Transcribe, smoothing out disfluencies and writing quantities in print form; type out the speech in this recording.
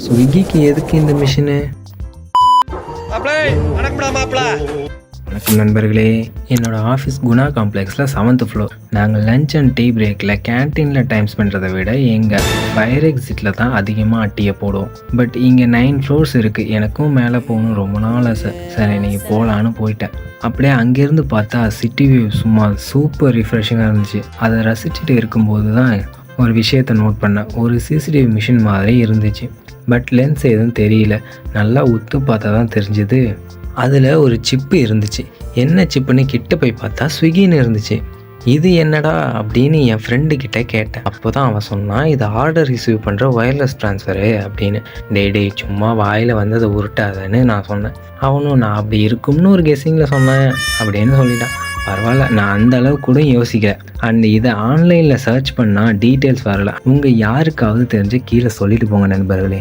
ஸ்விக்கிக்கு எதுக்கு இந்த மிஷினு? வணக்கம் நண்பர்களே, என்னோட ஆஃபீஸ் குணா காம்ப்ளெக்ஸில் 7th ஃப்ளோர். நாங்கள் லஞ்ச் அண்ட் டீ பிரேக்கில் கேன்டீனில் டைம் ஸ்பெண்ட்றதை விட எங்கள் ஃபயர் எக்ஸிட்டில் தான் அதிகமாக அட்டியை போடுவோம். பட் இங்கே 9 ஃப்ளோர்ஸ் இருக்குது. எனக்கும் மேலே போகணும் ரொம்ப நாள் ஆசை. சரி இன்னைக்கு போகலான்னு போயிட்டேன். அப்படியே அங்கேருந்து பார்த்தா சிட்டி வியூ சும்மா சூப்பர் ரிஃப்ரெஷிங்காக இருந்துச்சு. அதை ரசிச்சுட்டு இருக்கும்போது தான் ஒரு விஷயத்தை நோட் பண்ணேன். ஒரு சிசிடிவி மிஷின் மாதிரி இருந்துச்சு. பட் லென்ஸ் எதுவும் தெரியல. நல்லா உத்து பார்த்தா தான் தெரிஞ்சுது. அதில் ஒரு சிப்பு இருந்துச்சு. என்ன சிப்புன்னு கிட்ட போய் பார்த்தா ஸ்விக்கின்னு இருந்துச்சு. இது என்னடா அப்படின்னு என் ஃப்ரெண்டுக்கிட்ட கேட்டேன். அப்போ தான் அவன் சொன்னான், இது ஆர்டர் ரிசீவ் பண்ணுற ஒயர்லெஸ் ட்ரான்ஸ்ஃபரு அப்படின்னு. டேய் சும்மா வாயில் வந்ததை உருட்டாதன்னு நான் சொன்னேன். அவனும் நான் அப்படி இருக்கும்னு ஒரு கெஸ்ஸிங்கில் சொன்னேன் அப்படின்னு சொல்லிட்டான். பரவாயில்ல, நான் அந்த அளவு கூட யோசிக்கல. அண்ட் இதை ஆன்லைனில் சர்ச் பண்ணால் டீட்டெயில்ஸ் வரல. உங்கள் யாருக்காவது தெரிஞ்சு கீழே சொல்லிட்டு போங்க நண்பர்களே.